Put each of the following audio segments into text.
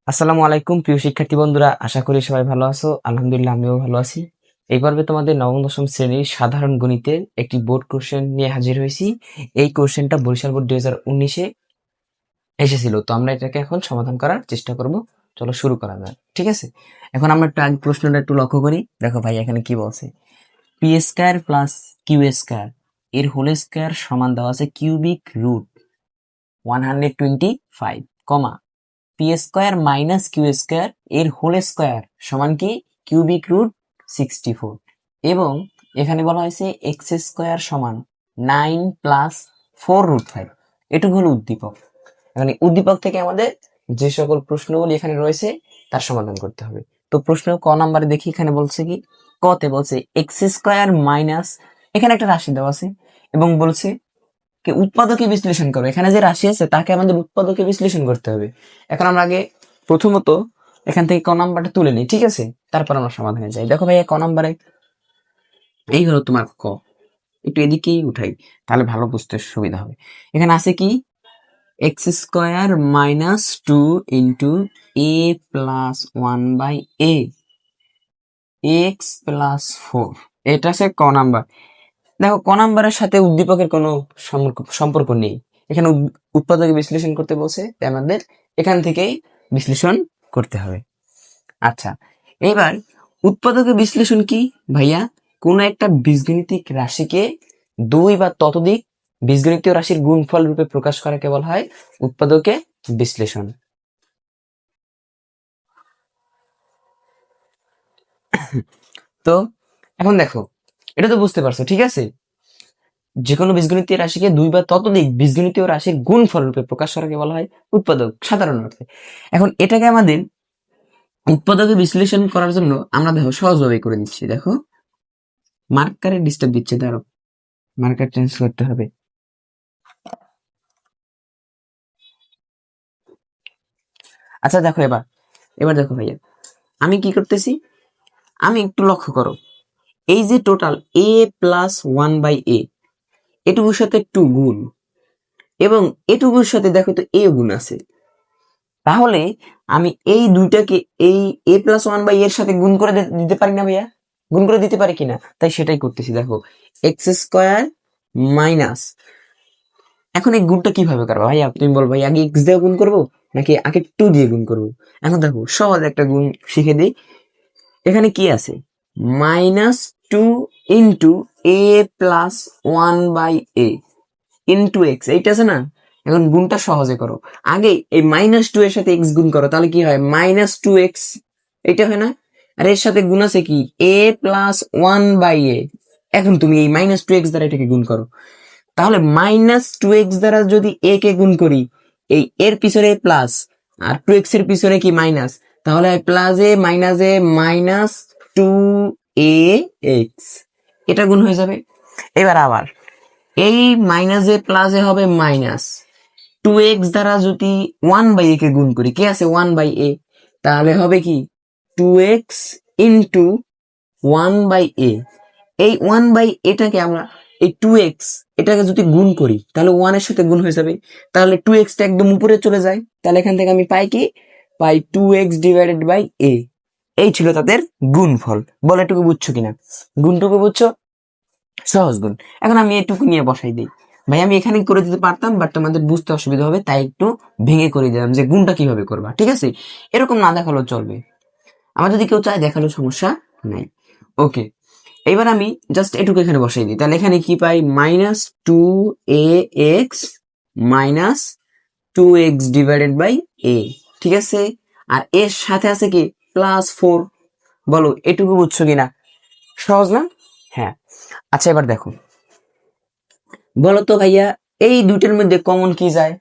আসসালামু আলাইকুম প্রিয় শিক্ষার্থী বন্ধুরা, আশা করি সবাই ভালো আছো। আলহামদুলিল্লাহ আমিও ভালো আছি। এই পর্বে তোমাদের নবম দশম শ্রেণীর সাধারণ গণিতের একটি বোর্ড কোশ্চেন নিয়ে হাজির হয়েছি। এই কোশ্চেনটা বরিশাল বোর্ড 2019-এ এসেছিল, তো আমরা এটাকে এখন সমাধান করার চেষ্টা করব। চলো শুরু করা যাক, ঠিক আছে? এখন আমরা একটু আগে প্রশ্নটা একটু লক্ষ্য করি। দেখো ভাই, এখানে কি বলছে, p square plus q square এর হোল স্কয়ার সমান দেওয়া আছে cubic root 125, comma p square minus q square এর হোল স্কোয়ার সমান কি কিউবিক রুট 64, এবং এখানে বলা হয়েছে এক্স স্কোয়ার সমান 9+4√5। এটুকু হলো উদ্দীপক। এখানে উদ্দীপক থেকে আমাদের যে সকল প্রশ্নগুলি এখানে রয়েছে তার সমাধান করতে হবে। তো প্রশ্ন ক নাম্বারে দেখি, এখানে বলছে কি, কতে বলছে এক্স স্কোয়ার মাইনাস, এখানে একটা রাশি দেওয়া আছে এবং বলছে উৎপাদকে বিশ্লেষণ করো। এখানে যে রাশি আছে তাকে আমাদের উৎপাদকে বিশ্লেষণ করতে হবে। এখন আমরা আগে প্রথমত এখান থেকে ক নাম্বারটা তুলে নিই, ঠিক আছে? তারপর আমরা সমাধানে যাই। দেখো ভাইয়া, ক নাম্বারে এই হলো তোমার ক, একটু এদিকেই উঠাই তাহলে ভালো বুঝতে সুবিধা হবে। এখানে আছে কি, x square minus 2 × a+1/a x+4, এটা আছে ক নাম্বার। দেখো, ক নাম্বারের সাথে উদ্দীপকের কোনো সম্পর্ক নেই। এখানে উৎপাদকে বিশ্লেষণ করতে বলছে, তাই আমাদের এখান থেকেই বিশ্লেষণ করতে হবে। আচ্ছা, এবার উৎপাদকে বিশ্লেষণ কি ভাইয়া? কোন একটা বীজগণিতিক রাশিকে দুই বা ততোধিক বীজগণিতীয় রাশির গুণফল রূপে প্রকাশ করাকে বলা হয় উৎপাদকে বিশ্লেষণ। তো এখন দেখো, এটা তো বুঝতে পারছো, ঠিক আছে? যে কোনো বীজগণিতীয় রাশিকে দুই বা ততোধিক বীজগণিতীয় রাশির গুণফল রূপে প্রকাশ করাকে বলা হয় উৎপাদক, সাধারণ অর্থে। এখন এটাকে আমাদের উৎপাদকে বিশ্লেষণ করার জন্য আমরা দেখো সহজভাবে করে দিচ্ছি। দেখো, মার্কারে ডিস্টার্ব দিচ্ছে, ধরো মার্কার চেঞ্জ করতে হবে। আচ্ছা দেখো, এবার এবার দেখো ভাইয়া, আমি কি করতেছি, আমি একটু লক্ষ্য করো, এই যে টোটাল a+1/a, এটুকুর সাথে 2 গুণ, এবং এটুকুর সাথে দেখো তো a গুণ আছে। তাহলে আমি এই দুইটাকে এই a+1/a এর সাথে গুণ করে দিতে পারি না ভাইয়া? গুণ করে দিতে পারি কিনা? তাই সেটাই করতেছি। দেখো, এক্স স্কোয়ার মাইনাস, এখন এই গুণটা কিভাবে করবো ভাইয়া? তুমি বল ভাই, আগে এক্স দিয়ে গুণ করবো নাকি আগে 2 দিয়ে গুণ করবো? এখন দেখো, সহজ একটা গুণ শিখে দিই। এখানে কি আছে, -2 × a+1/a ইন্টু এক্স, এইটা আছে না? এখন গুণটা সহজে করো। আগে এই -2 এর সাথে এক্স গুণ করো, তাহলে কি হয়, -2x, এইটা হয় না? আর এর সাথে গুণ আছে কি, a+1/a। এখন তুমি এই -2x দ্বারা এটাকে গুণ করো, তাহলে -2x দ্বারা যদি a কে গুণ করি, এই এর পিছনে প্লাস আর 2x এর পিছনে কি মাইনাস, তাহলে plus a minus A -2ax, এটা গুণ হয়ে যাবে। এবার আবার এই মাইনাস এ প্লাস এ হবে -2x দ্বারা যদি 1/a কে গুণ করি, কি আছে 1/a, তাহলে হবে কি 2x ইন্টু 1/a। এই 1/aটাকে আমরা, এই 2x এটাকে যদি গুণ করি তাহলে 1 এর সাথে গুণ হয়ে যাবে, তাহলে 2x টা একদম উপরে চলে যায়, তাহলে এখান থেকে আমি পাই কি, পাই 2x/a। এই ছিল তাদের গুণফল। বলো এটুকু বুঝছো কিনা? গুণটুকু বুঝছো? সহজ গুণ। এখন আমি এটুকু নিয়ে বসাই দিই। ভাই আমি এখানে করে দিতে পারতাম, বাট তোমাদের বুঝতে অসুবিধা হবে, তাই একটু ভেঙে করে দিলাম যে গুণটা কিভাবে করবা, ঠিক আছে? এরকম না দেখালেও চলবে, আমার যদি কেউ চায় দেখালো সমস্যা নাই। ওকে, এবার আমি জাস্ট এটুকু এখানে বসাই দিই, তাহলে এখানে কি পাই, -2ax -2x/a, ঠিক আছে? আর এর সাথে আছে কি, +4। বলো এটুকু বুঝছো কিনা? সহজ না? হ্যাঁ। আচ্ছা এবার দেখো, বলো তো ভাইয়া, এই দুইটার মধ্যে কমন কি যায়?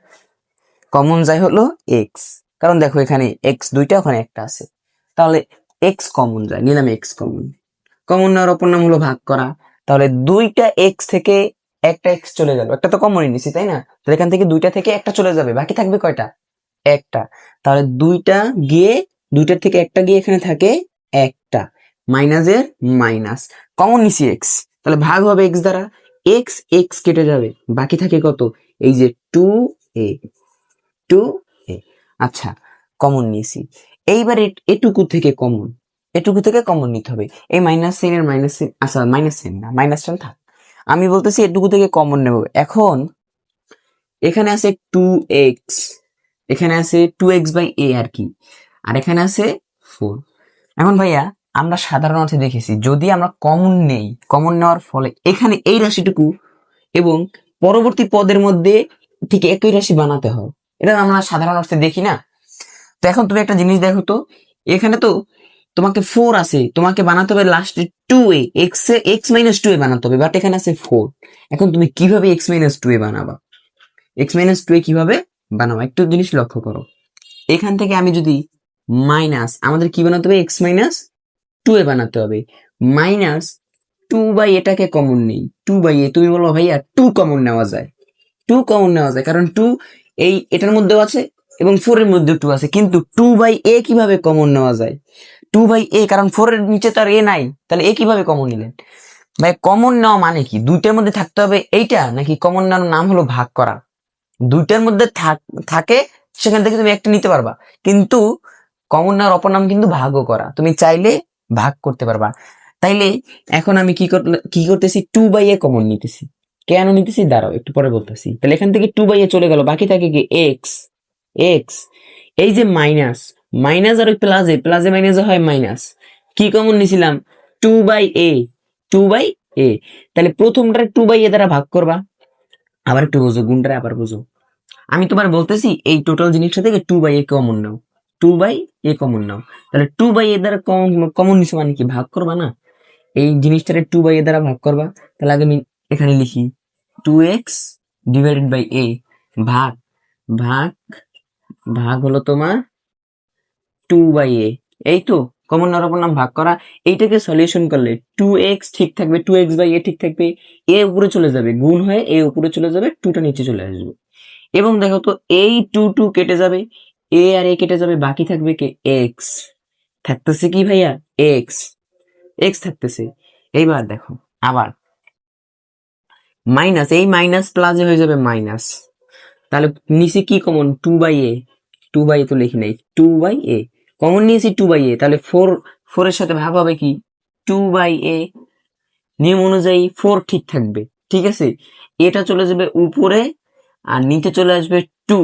কমন যায় হলো এক্স, কারণ দেখো এখানে এক্স দুইটা, ওখানে একটা আছে, তাহলে এক্স কমন যায়, নিলাম এক্স কমন। কমন নেওয়ার অপর নাম হলো ভাগ করা। তাহলে দুইটা এক্স থেকে একটা এক্স চলে গেল, একটা তো কমনই নিছি তাই না? তাহলে এখান থেকে দুইটা থেকে একটা চলে যাবে, বাকি থাকবে কয়টা, একটা। তাহলে দুইটা গিয়ে, দুইটার থেকে একটা গিয়ে এখানে থাকে একটা, মাইনাসের মাইনাস, কমন নিছি এক্স, তাহলে ভাগ হবে এক্স দ্বারা, এক্স এক্স কেটে যাবে, বাকি থাকে কত, এই যে 2a। 2a। আচ্ছা, কমন নিয়েছি। এইবার এটুকু থেকে কমন নিতে হবে। এই মাইনাস সাইন এর মাইনাস সাইন, আচ্ছা মাইনাস সাইন না, মাইনাস সাইন থাক, আমি বলতেছি এটুকু থেকে কমন নেব। এখন এখানে আছে 2x, এখানে আছে 2x/a আর কি, আর এখানে আছে 4। এখন ভাইয়া আমরা সাধারণ অর্থে দেখেছি যদি আমরা কমন নেই, কমন নেওয়ার ফলে এখানে এই রাশিটুকু এবং পরবর্তী পদের মধ্যে ঠিক একই রাশি বানাতে হয়, এটা আমরা সাধারণ অর্থে দেখি না। তো এখন তুমি একটা জিনিস দেখো তো, এখানে তো তোমাকে 4 আছে, তোমাকে বানাতে হবে লাস্টে 2a, x-2a বানাতে হবে, বাট এখানে আছে 4। এখন তুমি কিভাবে x-2a বানাবা, x-2a কিভাবে বানাবা একটু জিনিস লক্ষ্য করো। এখান থেকে আমি যদি মাইনাস, আমাদের কি বানাতে হবে, x-2a বানাতে হবে, মাইনাস 2/এটাকে কমন নেই, 2/a, তুমি বলো ভাইয়া 2 কমন নেওয়া যায়, 2 কমন নেওয়া যায়, কারণ 2 এই এটার মধ্যেও আছে এবং 4 এর মধ্যেও 2 আছে, কিন্তু 2/a কিভাবে কমন নেওয়া যায়, 2/a, কারণ 4 এর নিচে তো আর a নাই, তাহলে a কিভাবে কমন নিলেন ভাই? কমন নেওয়া মানে কি, দুইটার মধ্যে থাকতে হবে এইটা, নাকি কমন নেওয়ার নাম হলো ভাগ করা? দুইটার মধ্যে থাকে সেখান থেকে তুমি একটা নিতে পারবা, কিন্তু কমন নেওয়ার অপর নাম কিন্তু ভাগও করা, তুমি চাইলে ভাগ করতে পারবা। তাইলে এখন আমি কি করতেছি, 2/a কমন নিতেছি। কেন নিতেছি দাঁড়াও একটু পরে বলতেছি। তাহলে এখান থেকে 2/a চলে গেল, বাকি থাকে কি এক্স। এক্স, এই যে মাইনাস, মাইনাস আর ওই প্লাসে, প্লাসে মাইনাসে হয় মাইনাস, কি কমন নিছিলাম, 2/a, 2/a। তাহলে প্রথমটা 2/a দ্বারা ভাগ করবা, আবার একটু বোঝো গুণটা, আবার বোঝো। আমি তোমার বলতেছি এই টোটাল জিনিসটা থেকে 2/a কমন নাও, 2/a কমন নাও। তাহলে 2/a দ্বারা কমন নিছো মানে কি, ভাগ করবা না, এই জিনিসটারে 2/a দ্বারা ভাগ করবা। তাহলে আগে আমি এখানে লিখি 2x/a, ভাগ ভাগ ভাগ হলো তোমার 2/a, এই তো কমন নেওয়ার অপর নাম ভাগ করা। এইটাকে সলিউশন করলে 2x ঠিক থাকবে, 2x/a ঠিক থাকবে, a উপরে চলে যাবে, গুণ হয়ে a উপরে চলে যাবে, 2টা নিচে চলে আসবে। এবং দেখো তো এই 2 কেটে যাবে, a আর a কেটে যাবে, বাকি থাকবে কে, x। থাকতেছে কি ভাইয়া, x, x থাকতেছে। এইবার দেখো আবার মাইনাস, এই মাইনাস প্লাসে হয়ে যাবে মাইনাস, তাহলে নিচে কি কমন, 2/a, 2/a তো লিখি নাই, 2/a কমন নিয়েছি, 2/a, তাহলে 4 এর সাথে ভাগ হবে কি, 2/a। নিয়ম অনুযায়ী 4 ঠিক থাকবে, ঠিক আছে, এটা চলে যাবে উপরে আর নিচে চলে আসবে 2,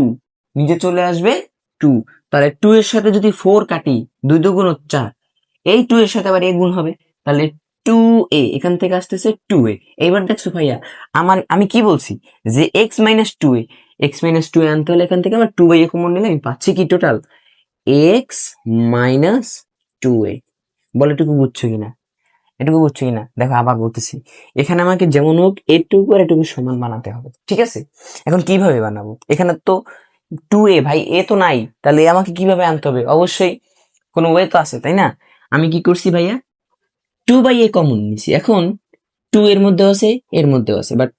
নিচে চলে আসবে 2। তাহলে 2 এর সাথে যদি 4 কাটি, 2 2 4, এই 2 এর সাথে আবার a গুণ হবে, তাহলে 2a, এখান থেকে আসতেছে 2a। এইবার দেখছো ভাইয়া আমি কি বলছি, যে x-2a, x-2a আনতে হলে এখান থেকে আমার 2/a কমন নিলে আমি পাচ্ছি কি, টোটাল x-2a। বলে এটুকু বুঝছো কিনা, এটুকু বুঝছো কিনা দেখো, আবার বলতেছি, এখানে আমাকে যেমন হোক এটুকু আর এটুকু সমান বানাতে হবে, ঠিক আছে। এখন কিভাবে বানাবো, এখানে তো 2a, ভাই এ তো নাই, তাহলে আমাকে কিভাবে আনতে হবে, অবশ্যই কোনো ওয়ে তো আছে, তাই না? আমি কি করছি ভাইয়া, 2/a কমন নিছি। এখন 2 এর মধ্যে আছে, এর মধ্যেও আছে, বাট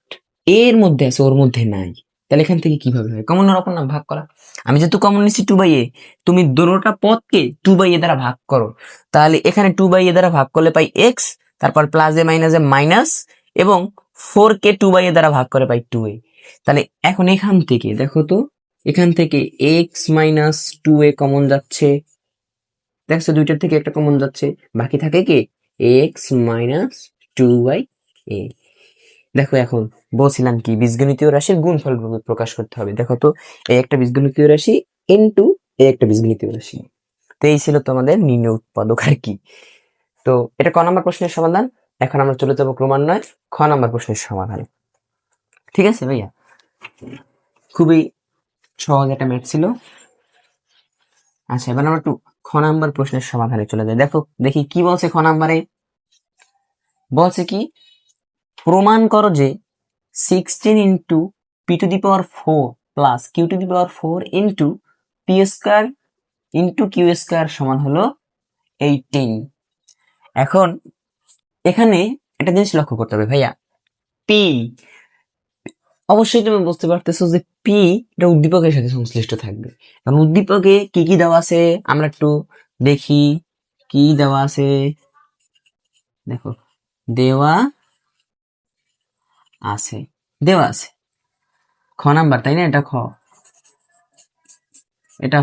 এর মধ্যে আছে, ওর মধ্যে নাই। তাহলে এখান থেকে কিভাবে হয়, কমন নেওয়ার অপর নাম ভাগ করা। আমি যেহেতু কমন নিচ্ছি 2/a, তুমি দোনোটা পদকে 2/a দ্বারা ভাগ করো, তাহলে এখানে 2/a দ্বারা ভাগ করলে পাই x, তারপর প্লাসে মাইনাসে মাইনাস, এবং 4 কে 2/a দ্বারা ভাগ করে পাই 2a। তাহলে এখন এখান থেকে দেখো তো, এখান থেকে x-2a কমন যাচ্ছে, দেখছো দুইটার থেকে একটা কমন যাচ্ছে, বাকি থাকে কি x-2/a। দেখো এখন বলছিলাম কি, বীজগণিতীয় রাশির গুণফল প্রকাশ করতে হবে। দেখো তো, এই একটা বীজগণিতীয় রাশি ইনটু এই একটা বীজগণিতীয় রাশি। তো এই ছিল তোমাদের নির্ণয় উৎপাদক আর কি। তো এটা ক নম্বর প্রশ্নের সমাধান। এখন আমরা চলে যাবো ক্রমান্বয়ে খ নম্বর প্রশ্নের সমাধান। ঠিক আছে ভাইয়া, খুবই সহজ একটা ম্যাথ ছিল। আচ্ছা, এবার আমরা একটু খ নাম্বার প্রশ্নের সমাধানে চলে যাই। দেখো দেখি কি বলছে খ নাম্বারে। বলছে কি, প্রমাণ করো যে 16 into p⁴ plus q⁴ into p² into q² সমান হলো 18। এখন এখানে একটা জিনিস লক্ষ্য করতে হবে ভাইয়া, পি, অবশ্যই তুমি বুঝতে পারতেছো যে পি এটা উদ্দীপকের সাথে সংশ্লিষ্ট থাকবে। কারণ উদ্দীপকে কি কি দেওয়া আছে আমরা একটু দেখি, কি দেওয়া আছে দেখো, দেওয়া আছে, দেওয়া আছে খ নাম্বার, তাই না, এটা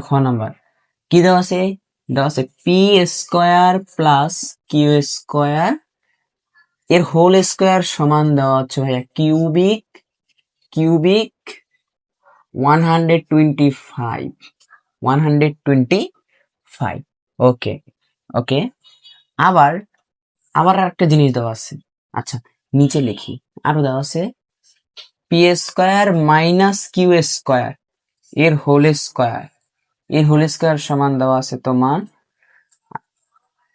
খ নাম্বার। কি কি দেওয়া আছে? দেওয়া আছে p square plus q square এর হোল স্কোয়ার সমান দেওয়া হচ্ছে ভাইয়া কিউবিক 125 125। ওকে ওকে। আবার আবার একটা জিনিস দেওয়া আছে। আচ্ছা, নিচে লিখি। আরো দেওয়া আছে p square minus q square এর হোল স্কোয়ার সমান দেওয়া আছে তোমার,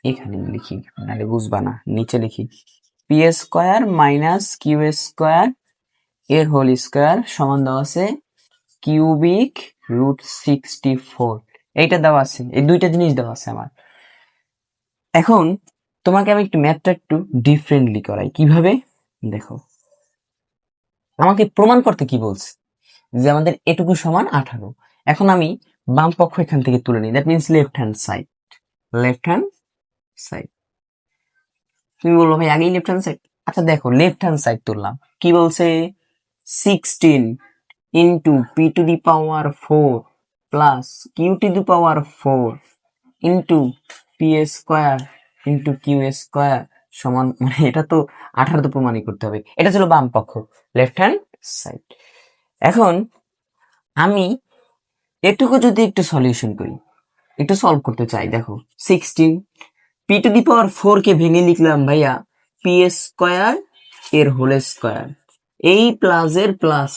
এখানে লিখি নাহলে বুঝবা না, নিচে লিখি p square minus q square এর হোল স্কোয়ার সমান দেওয়া আছে কিউবিক √64। এইটা দেওয়া আছে, এই দুইটা জিনিস দেওয়া আছে আমার। এখন তোমাকে আমি একটু ম্যাথটা একটু ডিফারেন্টলি করাই। কিভাবে দেখো, আমাকে প্রমাণ করতে কি বলছে যে আমাদের এটুকু সমান 18। এখন আমি বাম পক্ষ এখান থেকে তুলে নিই, that means left hand side. তুমি বলবো ভাই আগেই লেফট হ্যান্ড সাইড। আচ্ছা দেখো, লেফট হ্যান্ড সাইড তুললাম, কি বলছে 16 into p to the power 4 plus q to the power 4 into p square into q square সমান, মানে এটা তো 18 তো প্রমাণই করতে হবে। এটা ছিল বাম পক্ষ, লেফট হ্যান্ড সাইড। এখন আমি এটুকু যদি একটু সলিউশন করি, একটু সলভ করতে চাই, দেখো 16 পি টু দি পাওয়ার 4 কে ভেঙে লিখলাম ভাইয়া পি স্কোয়ার এর হোল স্কোয়ার, এই প্লাস এর plus.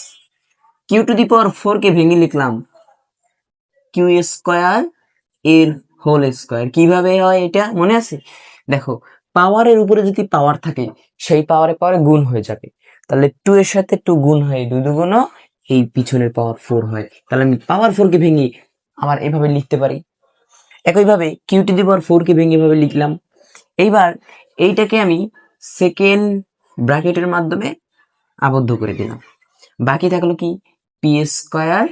Q to the power 4 কে ভেঙে লিখলাম কিউ স্কোয়ার এর হোল স্কোয়ার। কিভাবে হয় এটা মনে আছে? দেখো, পাওয়ারের উপরে যদি পাওয়ার থাকে সেই পাওয়ারে পাওয়ারে গুণ হয়ে যাবে, তাহলে 2 এর সাথে 2 গুণ হয় 2 দুগুণ, এই পিছনের পাওয়ার 4 হয়। তাহলে আমি পাওয়ার 4 কে ভেঙে আবার এভাবে লিখতে পারি। একইভাবে কিউ টু দি পাওয়ার 4 কে ভেঙে এভাবে লিখলাম। এইবার এইটাকে আমি সেকেন্ড ব্র্যাকেটের মাধ্যমে আবদ্ধ করে দিলাম। বাকি থাকলো কি পি স্কোয়ার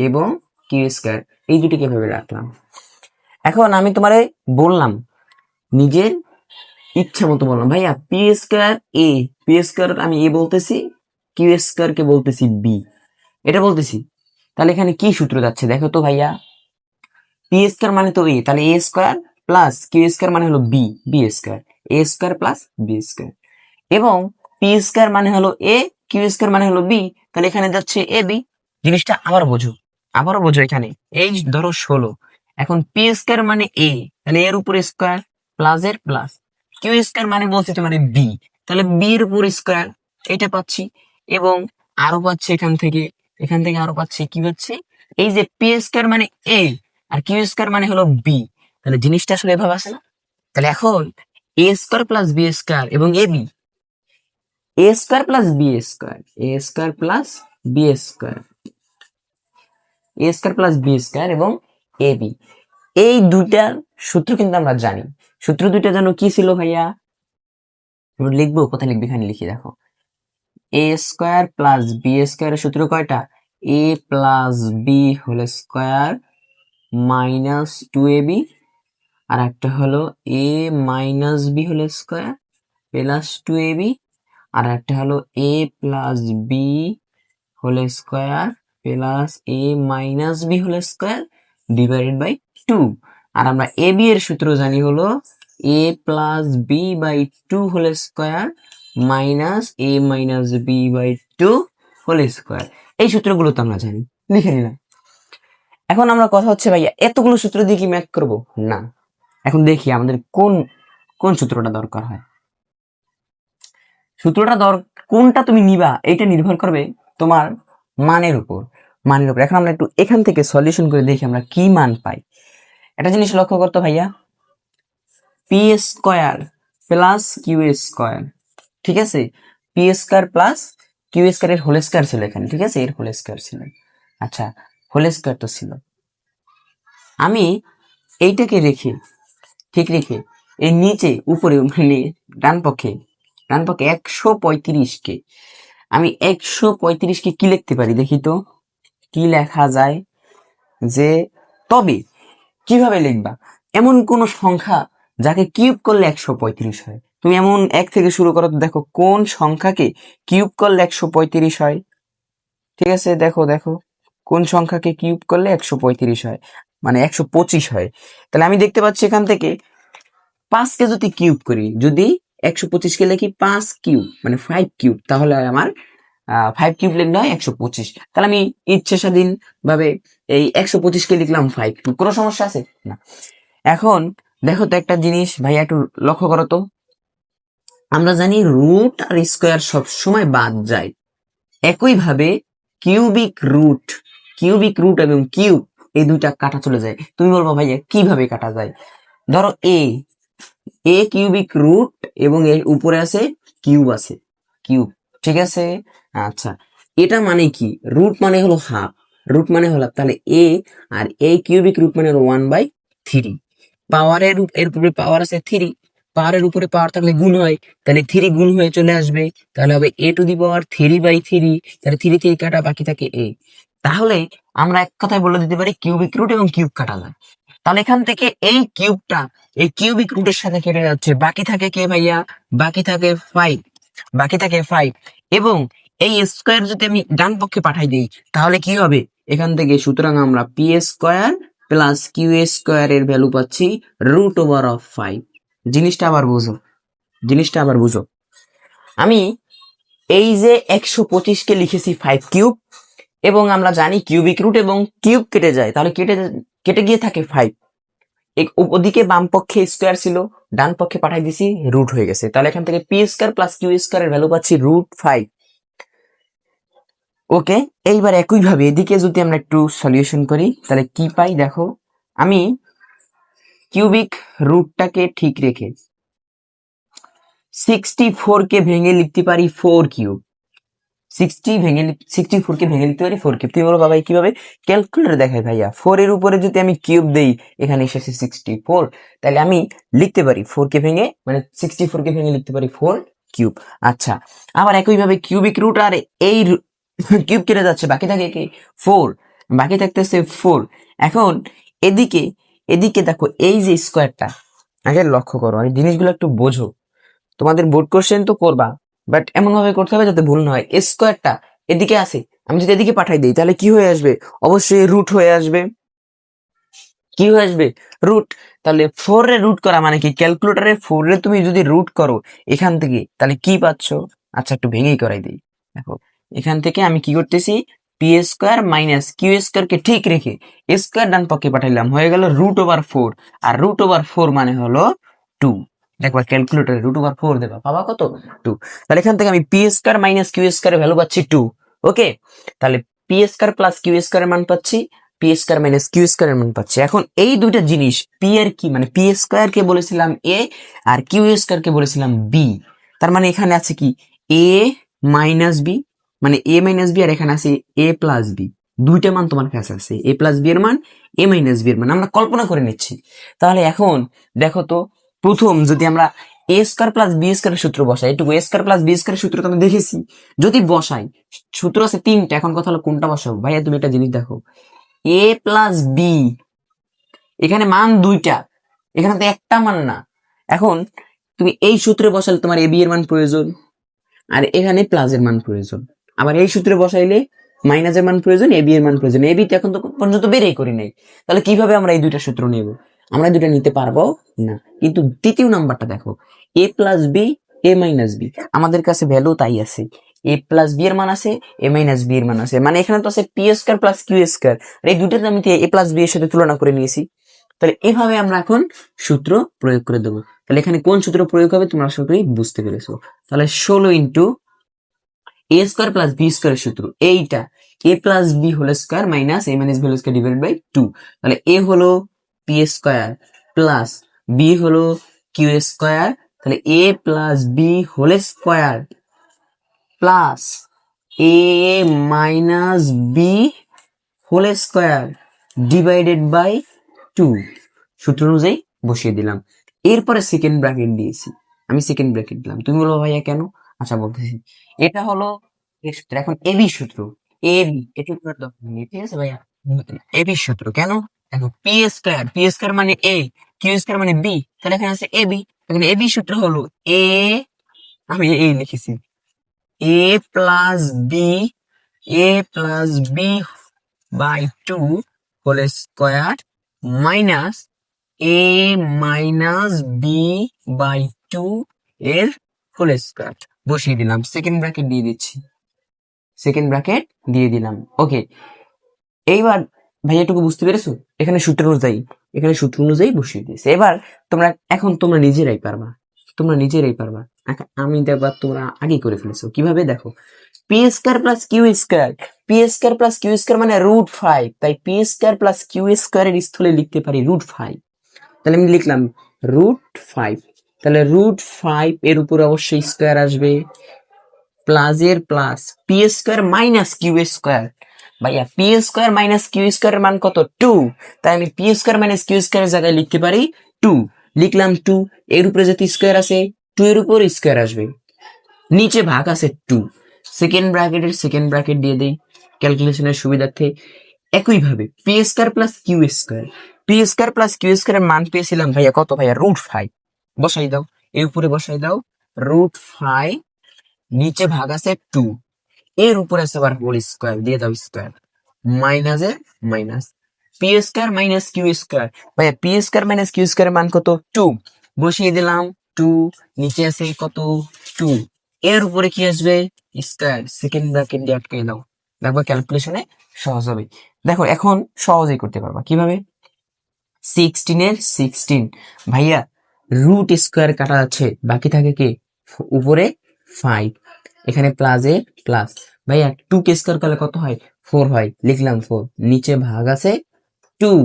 এবং কিউ স্কোয়ার, এই দুটিকে এভাবে রাখলাম। এখন আমি তোমারে বললাম, নিজের ইচ্ছা মতো বললাম ভাইয়া পি স্কোয়ার আমি এ বলতেছি, কিউ স্কোয়ার কে বলতেছি বি, এটা বলতেছি। তাহলে এখানে কি সূত্র যাচ্ছে দেখো তো ভাইয়া, পি স্কোয়ার মানে তো এ, তাহলে এ স্কোয়ার প্লাস কিউ স্কোয়ার মানে হলো বি স্কোয়ার, এ স্কোয়ার প্লাস বি স্কোয়ার, এবং পি স্কোয়ার মানে হলো এ, কিউ স্কোয়ার মানে হলো বি, তাহলে এখানে যাচ্ছে এ বি। জিনিসটা আবারও বোঝো এখানে, এই ধরো 16, এখন পি স্কোয়ার মানে এ, তাহলে এর উপর স্কোয়ার প্লাস এর প্লাস, কিউ স্কোয়ার মানে বলছে তোমার বি, তাহলে বি এর উপর স্কোয়ার, এটা পাচ্ছি। এবং আরো পাচ্ছি এখান থেকে আরো পাচ্ছি, কি পাচ্ছি, এই যে পি স্কোয়ার মানে এ আর কিউ স্কোয়ার মানে হলো বি, তাহলে জিনিসটা আসলে এভাবে আসে না? তাহলে এখন এ স্কোয়ার প্লাস বি স্কোয়ার এবং A B, A square plus B square, A square plus B square, A square plus B square এবং এ বি, এই দুইটার সূত্র কিন্তু আমরা জানি। সূত্র দুইটা জানো কি ছিল ভাইয়া? লিখবো, কোথায় লিখবি? এখানে লিখি দেখো, এ স্কোয়ার প্লাস বি স্কোয়ারের সূত্র কয়টা? A plus b whole square minus 2ab, আর একটা হলো a minus b whole square plus 2ab, আর একটা হলো a plus b whole square plus a minus b whole square divided by 2। আর আমরা এ বি এর সূত্র জানি হলো a plus b by 2 whole square minus a minus b by 2 whole square. এই সূত্রগুলো তো আমরা জানি, লিখে নিলাম। এখন আমরা কথা হচ্ছে ভাইয়া এতগুলো সূত্র দিয়ে কি ম্যাথ করবো? না। এখন দেখি আমাদের কোন কোন সূত্রটা দরকার হয়। কোনটা তুমি নিবা এটা নির্ভর করবে তোমার মানের উপর। এখন আমরা একটু এখান থেকে সলিউশন করে দেখি আমরা কি মান পাই। একটা জিনিস লক্ষ্য করতো ভাইয়া, p square plus q square, ঠিক আছে, p square plus q square এর হোল স্কোয়ার ছিল এখানে, ঠিক আছে, এর হোল স্কোয়ার ছিল। আচ্ছা, হোল স্কোয়ার তো ছিল, আমি এইটাকে রেখে এর নিচে উপরে মানে ডান পক্ষে 135 কে আমি 135 কে কি লিখতে পারি দেখি তো, কি লেখা যায়? যে তবে কিভাবে লিখবা? এমন কোন সংখ্যা যাকে কিউব করলে 135 হয়, তুমি এমন এক থেকে শুরু করো তো, দেখো কোন সংখ্যাকে কিউব করলে 135 হয়। ঠিক আছে, দেখো কোন সংখ্যাকে কিউব করলে 135 হয়। মানে 125 হয়। তাহলে আমি দেখতে পাচ্ছি এখান থেকে 5 কে যদি কিউব করি, যদি 125 কে লিখি 5 কিউব মানে 5 কিউব, তাহলে আমার 5 কিউব লিখলে হয় 125। তাহলে আমি ইচ্ছে স্বাধীন ভাবে এই 125 কে লিখলাম 5 কিউব। কোনো সমস্যা আছে না? এখন দেখো তো একটা জিনিস ভাইয়া, একটু লক্ষ্য করো তো। আমরা জানি রুট আর স্কোয়ার সব সময় বাদ যায়। একইভাবে কিউবিক রুট এবং কিউব, এই দুইটা কাটা চলে যায়। তুমি বলবো ভাইয়া কিভাবে কাটা যায়? ধরো এ কিউবিক রুট এবং এর উপরে আছে কিউব, ঠিক আছে। আচ্ছা, এটা মানে কি? রুট মানে হলো হাফ, তাহলে এ, আর এ কিউবিক রুট মানে হলো 1/3। এর উপরে পাওয়ার আছে 3, পাওয়ারের উপরে পাওয়ার থাকলে গুণ হয়, তাহলে 3 গুণ হয়ে চলে আসবে, তাহলে হবে a⁻3/3। তাহলে 3 কাটা, বাকি থাকে a। তাহলে আমরা এক কথায় বলে দিতে পারি কিউবিক রুট এবং কিউব কাটা যায়। তাহলে এখান থেকে এই কিউবিক রুটের সাথে কেটে যাচ্ছে, বাকি থাকে কে ভাইয়া? বাকি থাকে 5। এবং এই স্কোয়ার যদি আমি ডান পক্ষে পাঠাই দিই, তাহলে কি হবে এখান থেকে? সুতরাং আমরা p² প্লাস q² এর ভ্যালু পাচ্ছি √5। জিনিসটা আবার বুঝো। আমি এই যে 125 কে লিখেছি 5 কিউব, এবং আমরা জানি কিউবিক রুট এবং কিউব কেটে যায়, তাহলে কেটে গিয়ে থাকে 5। ওদিকে বাম পক্ষে স্কোয়ার ছিল, ডান পক্ষে পাঠাই দিছি, রুট হয়ে গেছে। তাহলে এখান থেকে p² প্লাস q² এর ভ্যালু পাচ্ছি √5। ওকে, এইবার একইভাবে এদিকে যদি আমরা একটু সলিউশন করি, তাহলে কি পাই দেখো। আমি কিউবিক রুটটাকে ঠিক রেখে 64 কে ভেঙে লিখতে পারি 4 কিউব। 64 কে ভেঙে লিখতে পারি 4 কিউব। তুমি বলো বাবা কিভাবে? ক্যালকুলেটর দেখাই ভাইয়া। 4 এর উপরে যদি আমি কিউব দেই, এখানে এসেছে 64, তাহলে আমি লিখতে পারি 4 কে ভেঙে, মানে 64 কে ভেঙে লিখতে পারি 4 কিউব। আচ্ছা, আবার একইভাবে কিউবিক রুট আর এই কিউব কেটে যাচ্ছে, বাকি থাকে কি? 4, বাকি থাকতেছে 4। এখন এদিকে এদিকে দেখো, এই যে স্কোয়ারটা, আগে লক্ষ্য করো, এই জিনিসগুলো একটু বোঝো। তোমাদের বোর্ড কোশ্চেন তো করবা, বাট এমন ভাবে করতে হবে যাতে ভুল না হয়। স্কোয়ারটা এদিকে আছে, আমি যদি এদিকে পাঠাই দিই, তাহলে কি হয়ে আসবে? অবশ্যই রুট হয়ে আসবে। কি হয়ে আসবে? রুট। তাহলে 4 এ রুট করা মানে কি? ক্যালকুলেটরে 4 এ তুমি যদি রুট করো এখান থেকে, তাহলে কি পাচ্ছ? আচ্ছা, একটু ভেঙেই করাই দিই। দেখো, এখান থেকে আমি কি করতেছি? p² মাইনাস q² কে ঠিক রেখে স্কোয়ার ডান পক্ষে পাঠাইলাম, হয়ে গেল √4। আর √4 মানে হলো 2। দেখবা ক্যালকুলেটরে √4 দেবা, পাবা কত? 2। তাহলে এখান থেকে আমি p² মাইনাস q² এর ভ্যালু পাচ্ছি 2। ওকে, তাহলে p² প্লাস q² এর মান পাচ্ছি, p² মাইনাস q² এর মান পাচ্ছি। এখন এই দুইটা জিনিস, পি এর কি মানে p² কে বলেছিলাম a, আর q² কে বলেছিলাম b। তার মানে এখানে আছে কি? a মাইনাস b, মানে a মাইনাস b, আর এখানে আছে a প্লাস b। দুইটা মান তোমার কাছে আছে, a প্লাস b এর মান, a মাইনাস b এর মান। আমরা কল্পনা করে নিচ্ছি। তাহলে এখন দেখো তো, প্রথম যদি আমরা a² প্লাস b² এর সূত্র বসাই, এটুকু a² প্লাস b² এর সূত্র তো আমি দেখেছি। যদি বসাই, সূত্র আছে 3টা, এখন কথা হলো কোনটা বসাবো। ভাইয়া তুমি একটা জিনিস দেখো, a প্লাস b, এখানে মান 2টা, এখানে তো একটা মান না। এখন তুমি এই সূত্রে বসালে তোমার a b এর মান প্রয়োজন, আর এখানে প্লাসের মান প্রয়োজন। আবার এই সূত্রে বসাইলে মাইনাসের মান প্রয়োজন, এ বি এর মান প্রয়োজন। এ বি তো এখন তো পর্যন্ত বেরই করি নাই। তাহলে কিভাবে আমরা এই দুইটা সূত্র নেব? আমরা এই দুইটা নিতে পারবো না। কিন্তু দ্বিতীয় নাম্বারটা দেখো, এ প্লাস বি, এ মাইনাস বি, আমাদের কাছে ভ্যালু তাই আছে। এ প্লাস বি এর মান আছে, এ মাইনাস বি এর মান আছে, মানে এখানে তো আছে p² প্লাস q²। এই দুইটাতে আমি এ প্লাস বি এর সাথে তুলনা করে নিয়েছি। তাহলে এভাবে আমরা এখন সূত্র প্রয়োগ করে দেবো। তাহলে এখানে কোন সূত্র প্রয়োগ হবে তোমরা আশা করি বুঝতে পেরেছো। তাহলে 16 ইন্টু a² প্লাস b² এর সূত্র এইটা, a plus b whole square minus a minus b whole square divided by 2। তাহলে a হলো p² প্লাস b হলো q²। তাহলে a plus b whole square plus a minus b whole square divided by 2, সূত্র অনুযায়ী বসিয়ে দিলাম। এরপরে second bracket দিয়েছি, আমি সেকেন্ড ব্র্যাকেট দিলাম। তুমি বলবো ভাইয়া কেন? আচ্ছা বলতেছি। এটা হলো এর সূত্র। এখন এবি সূত্র, এবি এটা করার দরকার নেই, ঠিক আছে ভাইয়া? এবি সূত্র কেন? দেখো p² মানে a, q² মানে b, তাহলে এখানে আছে এবি। এখানে এবি সূত্র হলো a, আমি এই লিখেছি, a plus b, a plus b by 2 whole square minus a minus b by two এর হোল স্কয়ার বসিয়ে দিলাম, সেকেন্ড ব্র্যাকেট দিয়ে দিচ্ছি, সেকেন্ড ব্র্যাকেট দিয়ে দিলাম। ওকে, এইবার ভাই এটুকু বুঝতে পেরেছো? এখানে সূত্র অনুযায়ী, এখানে সূত্র অনুযায়ী বসিয়ে দিয়েছে। এবার তোমরা এখন তোমরা নিজেরাই পারবা, তোমরা নিজেরাই পারবা। আমি দেখবা তোমরা আগেই করে ফেলেছো। কিভাবে দেখো, p square plus q square, p square plus q square মানে রুট ফাইভ, তাই পি স্কয়ার প্লাস কিউ স্কয়ারের স্থলে লিখতে পারি রুট ফাইভ। তাহলে আমি লিখলাম রুট ফাইভ, তাহলে রুট ফাইভ এর উপর অবশ্যই স্কয়ার আসবে, প্লাস এর plus p square minus q square. ভাইয়া পি স্কয়ার মাইনাস কিউ স্কয়ারের মান কত? টু। তাই আমি পি স্কয়ার মাইনাস কিউ স্কয়ারের জায়গায় লিখতে পারি টু। লিখলাম টু, এর উপরে যেহেতু স্কয়ার আছে, টু এর উপর স্কয়ার আসবে, নিচে ভাগ আছে টু, সেকেন্ড ব্র্যাকেটের সেকেন্ড ব্র্যাকেট দিয়ে দেই ক্যালকুলেশনের সুবিধার্থে। একইভাবে p square plus q square, p square plus q স্কয়ারের মান পেয়েছিলাম ভাইয়া কত? ভাইয়া রুট ফাইভ। বসাই দাও, এর উপরে বসাই দাও রুট ফাইভ, নিচে ভাগ আছে টু, এর উপরে আছে আবার হোল স্কয়ার, দিয়ে দাও square, minus a minus, p square minus q square. ভাইয়া p square minus q square মান কত? টু। বসিয়ে দিলাম টু, নিচে আছে কত? টু, এর উপরে কি আসবে? স্কয়ার, সেকেন্ড ব্র্যাকেট দিয়ে আটকে দাও, দেখো ক্যালকুলেশনে সহজ হবে। দেখো এখন সহজেই করতে পারবা। কিভাবে? 16 এর 16, ভাইয়া রুট স্কয়ার কাটা যাচ্ছে, বাকি থাকে কি? উপরে 5, এখানে প্লাস এ প্লাস। ভাইয়া টু কে স্কয়ার করলে কত হয়? 4 হয়, লিখলাম 4, নিচে ভাগ আছে 2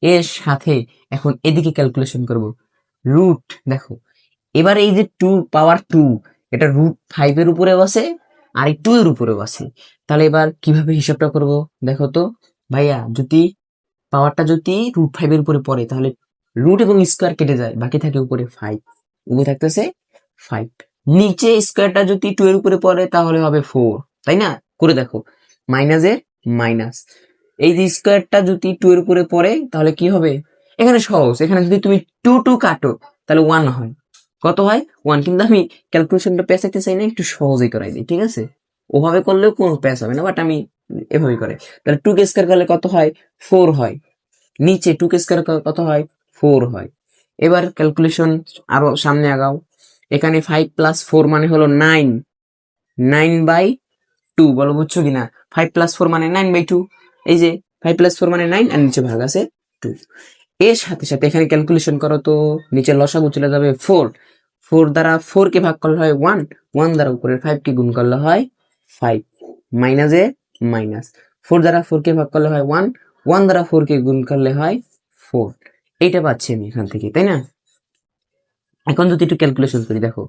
এর সাথে। এখন এদিকে ক্যালকুলেশন করব, রুট দেখো, এবার এই যে 2 পাওয়ার 2, এটা রুট 5 এর উপরে বসে আর এই 2 এর উপরে বসে। তাহলে এবার কিভাবে হিসাবটা করব দেখো তো। ভাইয়া যদি পাওয়ারটা যদি রুট 5 এর উপরে পড়ে, তাহলে রুট এবং স্কয়ার কেটে যায়, বাকি থাকে উপরে 5, উপরে থাকতেছে 5। নিচে স্কয়ারটা যদি 2 এর উপরে পড়ে তাহলে হবে 4, তাই না? করে দেখো, মাইনাস এর মাইনাস, এই যে স্কয়ারটা যদি 2 এর উপরে পড়ে তাহলে কি হবে? এখানে সহজ, এখানে যদি তুমি 2 2 কাটো তাহলে 1 হয়। কত হয়? 1। কিন্তু আমি ক্যালকুলেশনটা পেঁচাইতে চাই না, একটু সহজেই করাই দিই, ঠিক আছে? ওভাবে করলেও কোনো প্যাচ হবে না, বাট আমি এভাবেই করে। তাহলে 2 কে স্কয়ার করলে কত হয়? 4 হয়। নিচে 2 কে স্কয়ার কত হয়? 4 হয়। এবার ক্যালকুলেশন আরো সামনে আগাও, এখানে 5 প্লাস 4 মানে হলো 9, 9/2, বলো বুঝছো কিনা? 5 প্লাস 4 মানে 9/2, এই যে 5 প্লাস 4 মানে 9, আর নিচে ভাগ আছে 2। এর সাথে সাথে এখানে ক্যালকুলেশন করো তো, নিচে লসাগু চলে যাবে 4, 4 দ্বারা 4 কে ভাগ করলে হয় 1, 1 দ্বারা উপরের 5 কে গুণ করলে হয় 5, মাইনাস এ মাইনাস, 4 দ্বারা 4 কে ভাগ করলে হয় 1, 1 দ্বারা 4 কে গুণ করলে হয় 4। এইটা পাচ্ছি আমি এখান থেকে, তাই না? এখন যদি একটু ক্যালকুলেশন করি, দেখো